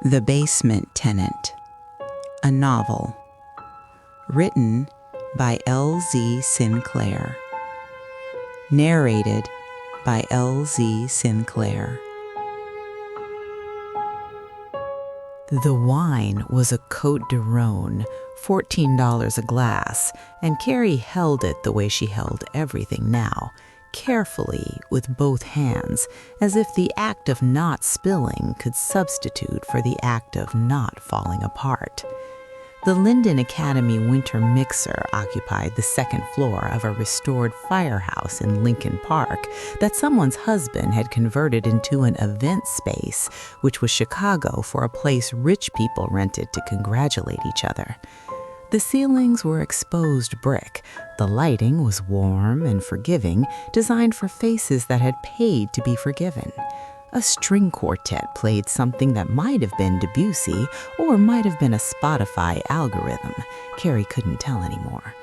The Basement Tenant, a novel, written by L.Z. Sinclaire, narrated by L.Z. Sinclaire. The wine was a Côte de Rhône, $14 a glass, and Carrie held it the way she held everything now, carefully with both hands, as if the act of not spilling could substitute for the act of not falling apart. The Linden Academy Winter Mixer occupied the second floor of a restored firehouse in Lincoln Park that someone's husband had converted into an event space, which was Chicago for a place rich people rented to congratulate each other. The ceilings were exposed brick. The lighting was warm and forgiving, designed for faces that had paid to be forgiven. A string quartet played something that might have been Debussy or might have been a Spotify algorithm. Carrie couldn't tell anymore.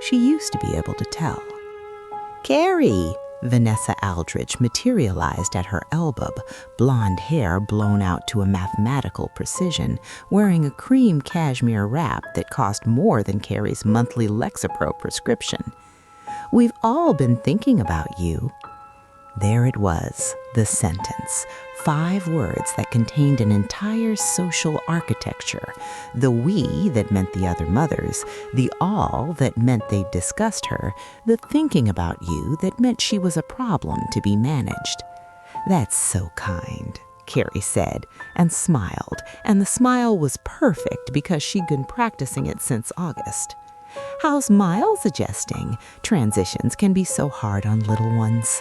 She used to be able to tell. "Carrie!" Vanessa Aldrich materialized at her elbow, blonde hair blown out to a mathematical precision, wearing a cream cashmere wrap that cost more than Carrie's monthly Lexapro prescription. "We've all been thinking about you." There it was, the sentence, 5 words that contained an entire social architecture. The we that meant the other mothers, the all that meant they'd discussed her, the thinking about you that meant she was a problem to be managed. "That's so kind," Carrie said, and smiled, and the smile was perfect because she'd been practicing it since August. "How's Miles adjusting? Transitions can be so hard on little ones."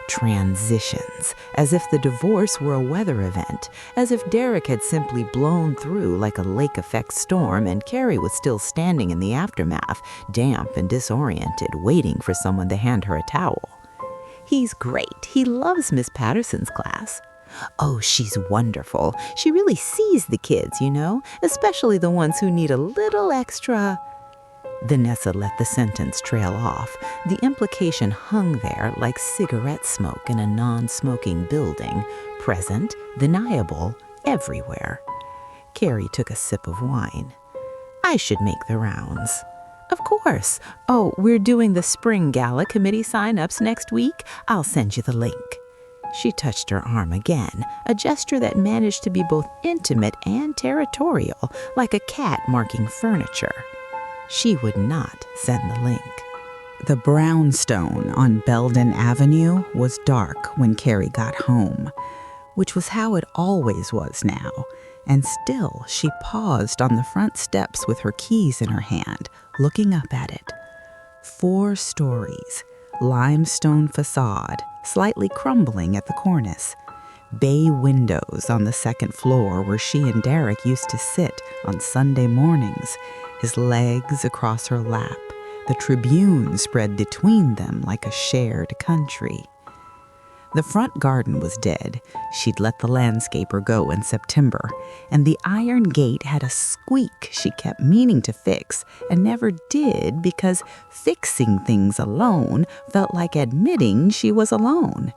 Transitions, as if the divorce were a weather event, as if Derek had simply blown through like a lake-effect storm and Carrie was still standing in the aftermath, damp and disoriented, waiting for someone to hand her a towel. "He's great. He loves Miss Patterson's class." "Oh, she's wonderful. She really sees the kids, especially the ones who need a little extra." Vanessa let the sentence trail off. The implication hung there like cigarette smoke in a non-smoking building, present, deniable, everywhere. Carrie took a sip of wine. "I should make the rounds." "Of course. Oh, we're doing the Spring Gala committee sign-ups next week. I'll send you the link." She touched her arm again, a gesture that managed to be both intimate and territorial, like a cat marking furniture. She would not send the link. The brownstone on Belden Avenue was dark when Carrie got home, which was how it always was now, and still she paused on the front steps with her keys in her hand, looking up at it. 4 stories, limestone facade, slightly crumbling at the cornice. Bay windows on the second floor where she and Derek used to sit on Sunday mornings, his legs across her lap, the Tribune spread between them like a shared country. The front garden was dead. She'd let the landscaper go in September, and the iron gate had a squeak she kept meaning to fix and never did because fixing things alone felt like admitting she was alone.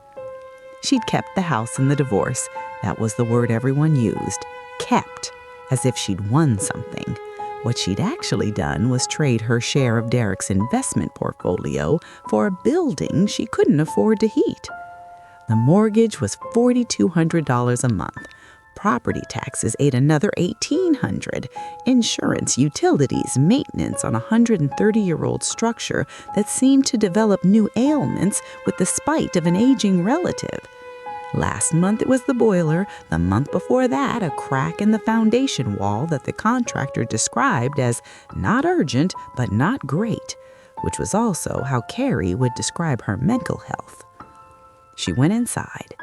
She'd kept the house in the divorce. That was the word everyone used. Kept, as if she'd won something. What she'd actually done was trade her share of Derek's investment portfolio for a building she couldn't afford to heat. The mortgage was $4,200 a month. Property taxes ate another $1,800. Insurance, utilities, maintenance on a 130-year-old structure that seemed to develop new ailments with the spite of an aging relative. Last month it was the boiler. The month before that, a crack in the foundation wall that the contractor described as not urgent but not great, which was also how Carrie would describe her mental health. She went inside.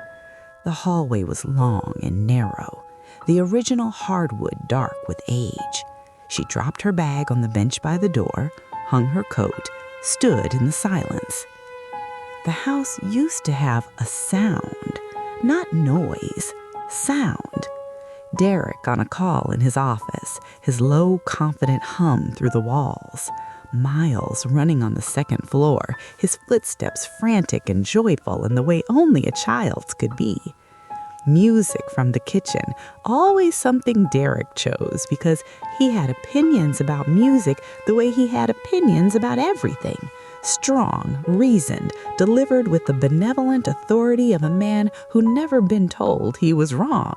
The hallway was long and narrow, the original hardwood dark with age. She dropped her bag on the bench by the door, hung her coat, stood in the silence. The house used to have a sound, not noise, sound. Derek on a call in his office, his low, confident hum through the walls. Miles running on the second floor, his footsteps frantic and joyful in the way only a child's could be. Music from the kitchen, always something Derek chose because he had opinions about music the way he had opinions about everything. Strong, reasoned, delivered with the benevolent authority of a man who'd never been told he was wrong.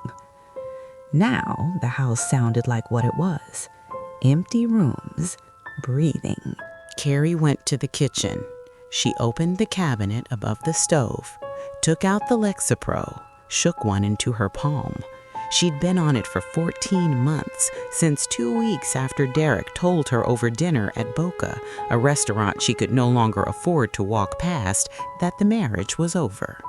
Now the house sounded like what it was. Empty rooms, breathing. Carrie went to the kitchen. She opened the cabinet above the stove, took out the Lexapro, shook one into her palm. She'd been on it for 14 months, since 2 weeks after Derek told her over dinner at Boca, a restaurant she could no longer afford to walk past, that the marriage was over.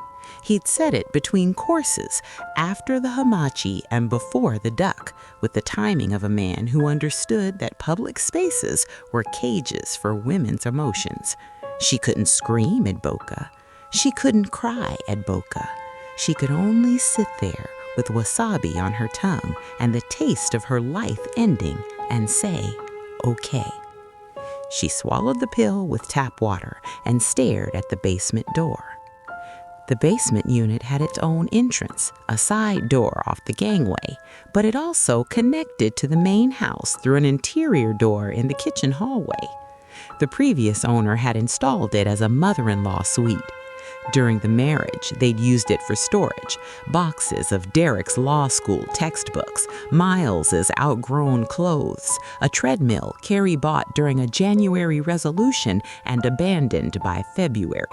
He'd said it between courses, after the hamachi and before the duck, with the timing of a man who understood that public spaces were cages for women's emotions. She couldn't scream at Boca. She couldn't cry at Boca. She could only sit there with wasabi on her tongue and the taste of her life ending and say, okay. She swallowed the pill with tap water and stared at the basement door. The basement unit had its own entrance, a side door off the gangway, but it also connected to the main house through an interior door in the kitchen hallway. The previous owner had installed it as a mother-in-law suite. During the marriage, they'd used it for storage, boxes of Derek's law school textbooks, Miles's outgrown clothes, a treadmill Carrie bought during a January resolution and abandoned by February,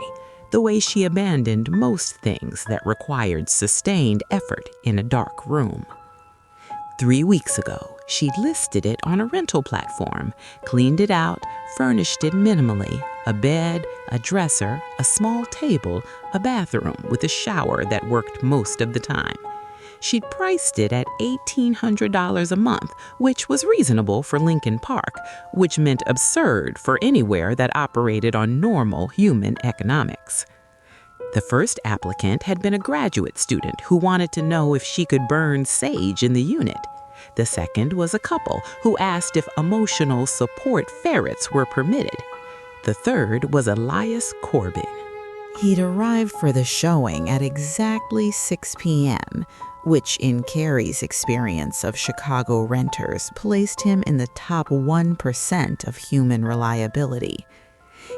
the way she abandoned most things that required sustained effort in a dark room. 3 weeks ago, she'd listed it on a rental platform, cleaned it out, furnished it minimally, a bed, a dresser, a small table, a bathroom with a shower that worked most of the time. She'd priced it at $1,800 a month, which was reasonable for Lincoln Park, which meant absurd for anywhere that operated on normal human economics. The first applicant had been a graduate student who wanted to know if she could burn sage in the unit. The second was a couple who asked if emotional support ferrets were permitted. The third was Elias Corbin. He'd arrived for the showing at exactly 6 p.m., which in Carrie's experience of Chicago renters placed him in the top 1% of human reliability.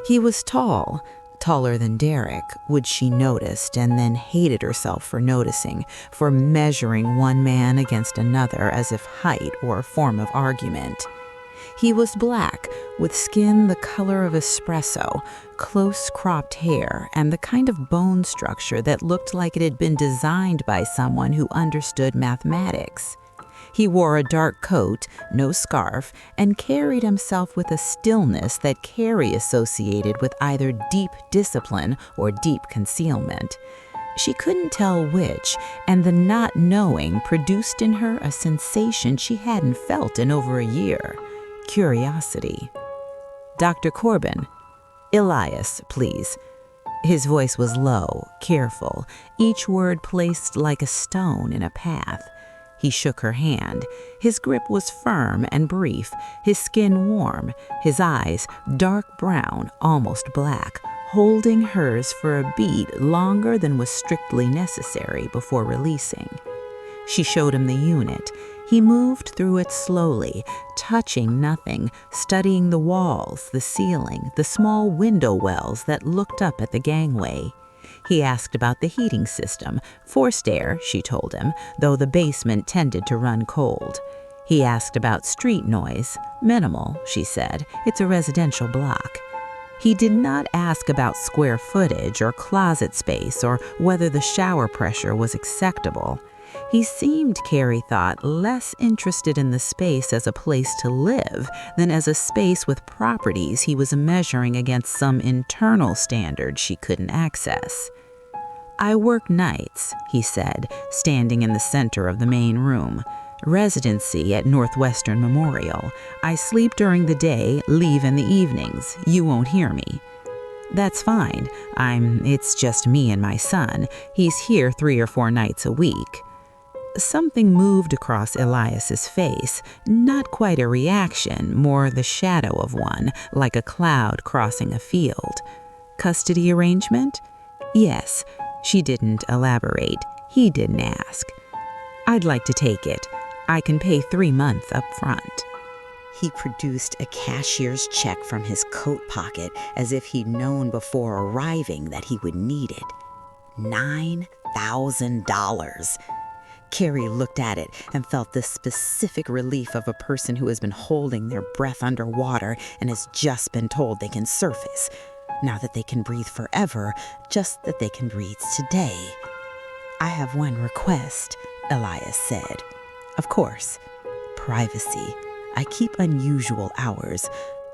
He was tall, taller than Derek, which she noticed and then hated herself for noticing, for measuring one man against another as if height were a form of argument. He was black, with skin the color of espresso, close cropped hair, and the kind of bone structure that looked like it had been designed by someone who understood mathematics. He wore a dark coat, no scarf, and carried himself with a stillness that Carrie associated with either deep discipline or deep concealment. She couldn't tell which, and the not knowing produced in her a sensation she hadn't felt in over a year: curiosity. "Dr. Corbin, Elias, please." His voice was low, careful, each word placed like a stone in a path. He shook her hand. His grip was firm and brief, his skin warm, his eyes dark brown, almost black, holding hers for a beat longer than was strictly necessary before releasing. She showed him the unit. He moved through it slowly, touching nothing, studying the walls, the ceiling, the small window wells that looked up at the gangway. He asked about the heating system, forced air, she told him, though the basement tended to run cold. He asked about street noise, minimal, she said, it's a residential block. He did not ask about square footage or closet space or whether the shower pressure was acceptable. He seemed, Carrie thought, less interested in the space as a place to live than as a space with properties he was measuring against some internal standard she couldn't access. "I work nights," he said, standing in the center of the main room. "Residency at Northwestern Memorial. I sleep during the day, leave in the evenings. You won't hear me." "That's fine. It's just me and my son. He's here 3 or 4 nights a week." Something moved across Elias's face, not quite a reaction, more the shadow of one, like a cloud crossing a field. "Custody arrangement?" "Yes." She didn't elaborate. He didn't ask. "I'd like to take it. I can pay 3 months up front." He produced a cashier's check from his coat pocket as if he'd known before arriving that he would need it. $9,000. Carrie looked at it and felt the specific relief of a person who has been holding their breath underwater and has just been told they can surface. Not that they can breathe forever, just that they can breathe today. "I have one request," Elias said. "Of course. Privacy. I keep unusual hours.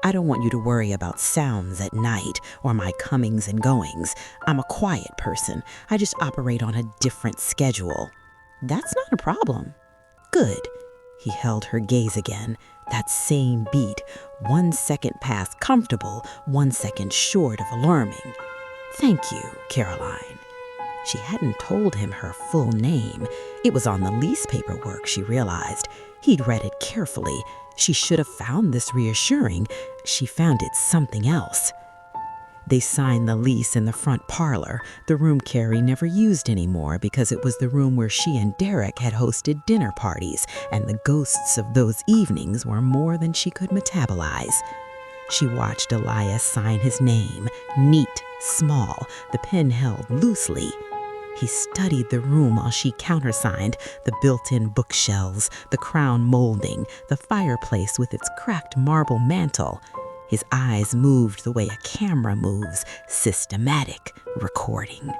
I don't want you to worry about sounds at night or my comings and goings. I'm a quiet person. I just operate on a different schedule." "That's not a problem." "Good." He held her gaze again. That same beat, 1 second past comfortable, 1 second short of alarming. "Thank you, Caroline." She hadn't told him her full name. It was on the lease paperwork, she realized. He'd read it carefully. She should have found this reassuring. She found it something else. They signed the lease in the front parlor, the room Carrie never used anymore because it was the room where she and Derek had hosted dinner parties, and the ghosts of those evenings were more than she could metabolize. She watched Elias sign his name, neat, small, the pen held loosely. He studied the room while she countersigned, the built-in bookshelves, the crown molding, the fireplace with its cracked marble mantel. His eyes moved the way a camera moves, systematic, recording.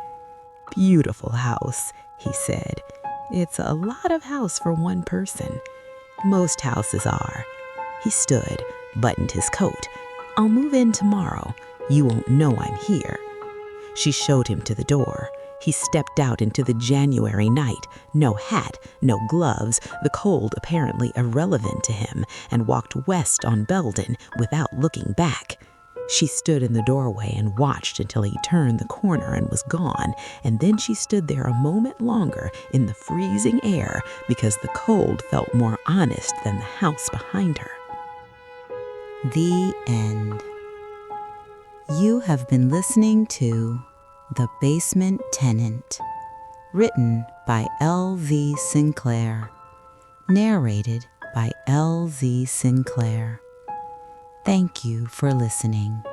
"Beautiful house," he said. "It's a lot of house for one person. Most houses are." He stood, buttoned his coat. "I'll move in tomorrow. You won't know I'm here." She showed him to the door. He stepped out into the January night, no hat, no gloves, the cold apparently irrelevant to him, and walked west on Belden without looking back. She stood in the doorway and watched until he turned the corner and was gone, and then she stood there a moment longer in the freezing air because the cold felt more honest than the house behind her. The end. You have been listening to The Basement Tenant, written by L.V. Sinclaire, narrated by L.V. Sinclaire. Thank you for listening.